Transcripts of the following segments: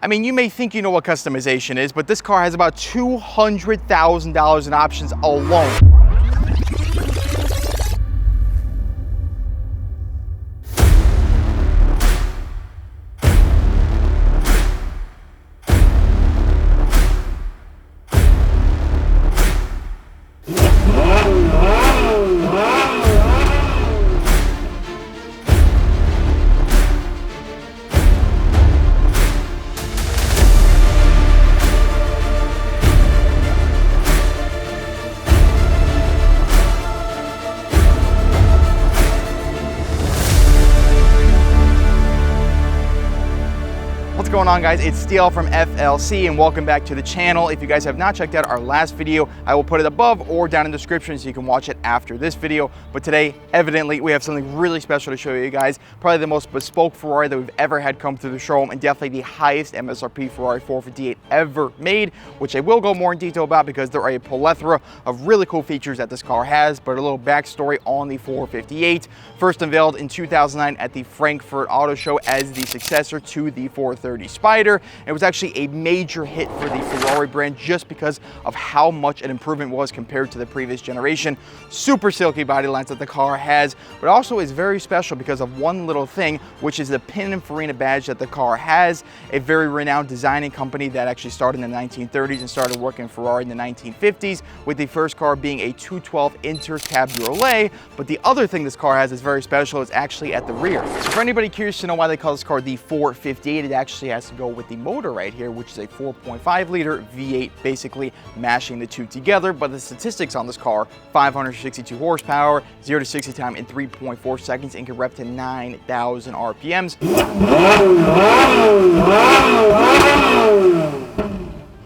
I mean, you may think you know what customization is, but this car has about $200,000 in options alone. What's going on, guys? It's Steele from FLC and welcome back to the channel. If you guys have not checked out our last video, I will put it above or down in the description so you can watch it after this video. But today, evidently, we have something really special to show you guys. Probably the most bespoke Ferrari that we've ever had come through the showroom, and definitely the highest MSRP Ferrari 458 ever made, which I will go more in detail about because there are a plethora of really cool features that this car has. But a little backstory on the 458. First unveiled in 2009 at the Frankfurt Auto Show as the successor to the 430 Spider. It was actually a major hit for the Ferrari brand just because of how much an improvement was compared to the previous generation. Super silky body lines that the car has, but also is very special because of one little thing, which is the Pininfarina badge that the car has. A very renowned designing company that actually started in the 1930s and started working Ferrari in the 1950s, with the first car being a 212 Inter Cabriolet. But the other thing this car has is very special is actually at the rear. So for anybody curious to know why they call this car the 458, it actually has to go with the motor right here, which is a 4.5 liter V8, basically mashing the two together. But the statistics on this car: 562 horsepower, 0 to 60 time in 3.4 seconds, and can rep to 9,000 RPMs.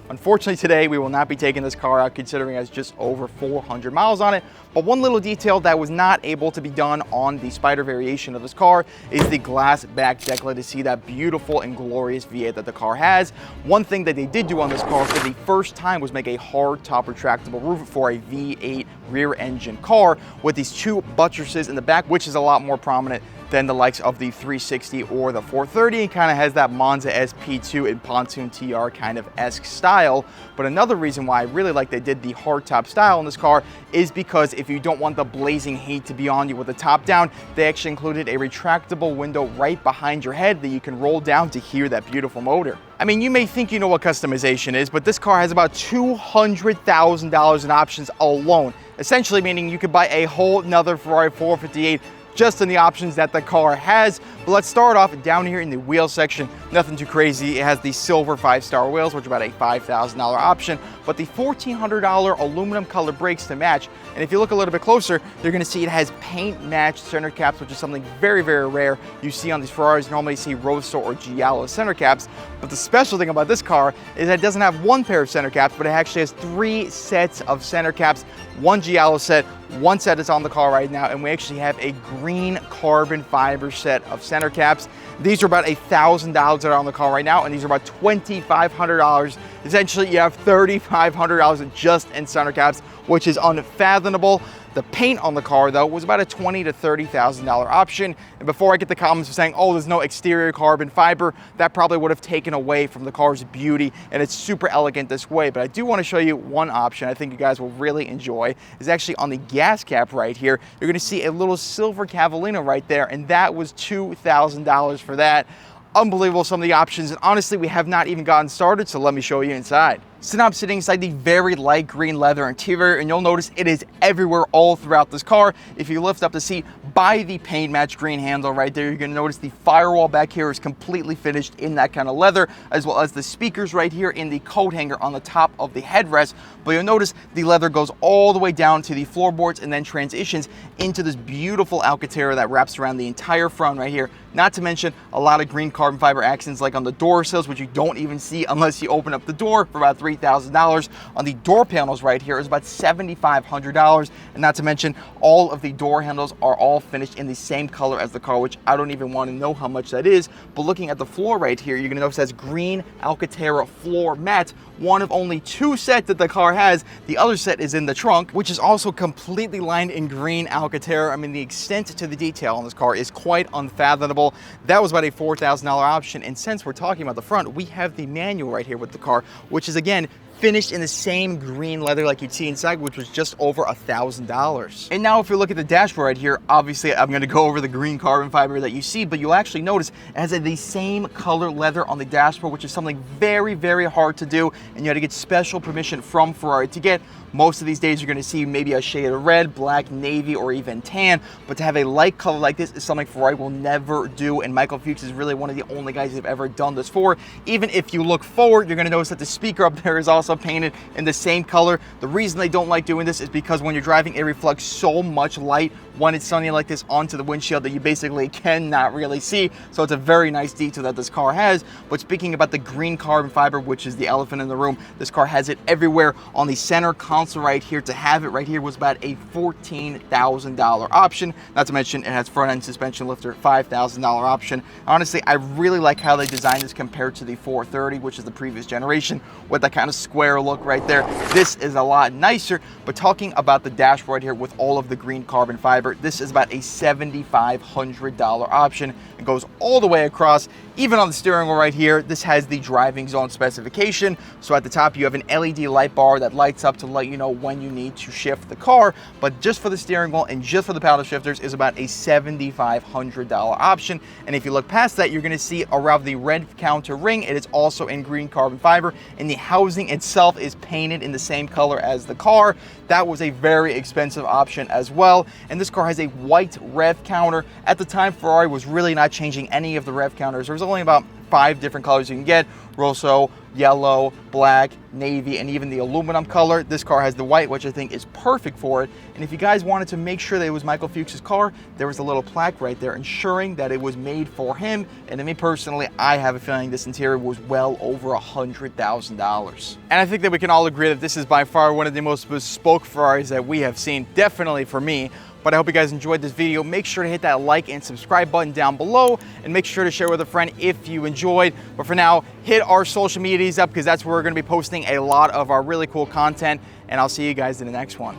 Unfortunately, today we will not be taking this car out, considering it has just over 400 miles on it. But one little detail that was not able to be done on the Spider variation of this car is the glass back deck lid to see that beautiful and glorious V8 that the car has. One thing that they did do on this car for the first time was make a hard top retractable roof for a V8 rear engine car with these two buttresses in the back, which is a lot more prominent than the likes of the 360 or the 430, and kind of has that Monza SP2 and Pontoon TR kind of esque style. But another reason why I really like they did the hardtop style in this car is because if you don't want the blazing heat to be on you with the top down, they actually included a retractable window right behind your head that you can roll down to hear that beautiful motor. I mean, you may think you know what customization is, but this car has about $200,000 in options alone, essentially meaning you could buy a whole nother Ferrari 458 just in the options that the car has. But let's start off down here in the wheel section. Nothing too crazy. It has the silver 5-star wheels, which are about a $5,000 option, but the $1,400 aluminum color brakes to match. And if you look a little bit closer, you're gonna see it has paint matched center caps, which is something very, very rare. You see on these Ferraris, normally you see Rosso or Giallo center caps. But the special thing about this car is that it doesn't have one pair of center caps, but it actually has 3 sets of center caps. One Giallo set, one set is on the car right now, and we actually have a green carbon fiber set of center caps. These are about $1,000 that are on the car right now, and these are about $2,500. Essentially, you have $3,500 just in center caps, which is unfathomable. The paint on the car, though, was about a $20,000 to $30,000 option. And before I get the comments of saying, oh, there's no exterior carbon fiber, that probably would have taken away from the car's beauty, and it's super elegant this way. But I do want to show you one option I think you guys will really enjoy. Is actually on the gas cap right here. You're going to see a little silver cavallino right there, and that was $2,000 for that. Unbelievable, some of the options, and honestly, we have not even gotten started, so let me show you inside. So now I'm sitting inside the very light green leather interior, and you'll notice it is everywhere all throughout this car. If you lift up the seat by the paint match green handle right there, you're gonna notice the firewall back here is completely finished in that kind of leather, as well as the speakers right here in the coat hanger on the top of the headrest. But you'll notice the leather goes all the way down to the floorboards and then transitions into this beautiful Alcantara that wraps around the entire front right here. Not to mention a lot of green carbon fiber accents like on the door sills, which you don't even see unless you open up the door for about 3 $3,000. On the door panels right here is about $7,500. And not to mention, all of the door handles are all finished in the same color as the car, which I don't even want to know how much that is. But looking at the floor right here, you're going to notice it has green Alcantara floor mats, one of only 2 sets that the car has. The other set is in the trunk, which is also completely lined in green Alcantara. I mean, the extent to the detail on this car is quite unfathomable. That was about a $4,000 option. And since we're talking about the front, we have the manual right here with the car, which is again finished in the same green leather like you'd see inside, which was just over $1,000. And now if you look at the dashboard right here, obviously I'm gonna go over the green carbon fiber that you see, but you'll actually notice it has the same color leather on the dashboard, which is something very, very hard to do, and you had to get special permission from Ferrari to get. Most of these days you're gonna see maybe a shade of red, black, navy, or even tan, but to have a light color like this is something Ferrari will never do, and Michael Fuchs is really one of the only guys they've ever done this for. Even if you look forward, you're gonna notice that the speaker up there is also painted in the same color. The reason they don't like doing this is because when you're driving, it reflects so much light when it's sunny like this onto the windshield that you basically cannot really see. So it's a very nice detail that this car has. But speaking about the green carbon fiber, which is the elephant in the room, this car has it everywhere. On the center console right here, to have it right here was about a $14,000 option. Not to mention it has front end suspension lifter, $5,000 option. Honestly, I really like how they designed this compared to the 430, which is the previous generation, with that kind of square look right there. This is a lot nicer. But talking about the dashboard here with all of the green carbon fiber, this is about a $7,500 option. It goes all the way across. Even on the steering wheel right here, this has the driving zone specification. So at the top, you have an LED light bar that lights up to let you know when you need to shift the car. But just for the steering wheel and just for the paddle shifters is about a $7,500 option. And if you look past that, you're going to see around the red counter ring, it is also in green carbon fiber, and the housing itself is painted in the same color as the car. That was a very expensive option as well. And this car has a white rev counter. At the time, Ferrari was really not changing any of the rev counters. There was only about 5 different colors you can get: rosso, yellow, black, navy, and even the aluminum color. This car has the white, which I think is perfect for it. And if you guys wanted to make sure that it was Michael Fuchs' car, there was a little plaque right there ensuring that it was made for him. And to me personally, I have a feeling this interior was well over $100,000. And I think that we can all agree that this is by far one of the most bespoke Ferraris that we have seen, definitely for me. But I hope you guys enjoyed this video. Make sure to hit that like and subscribe button down below, and make sure to share with a friend if you enjoyed. But for now, hit our social medias up, because that's where we're going to be posting a lot of our really cool content, and I'll see you guys in the next one.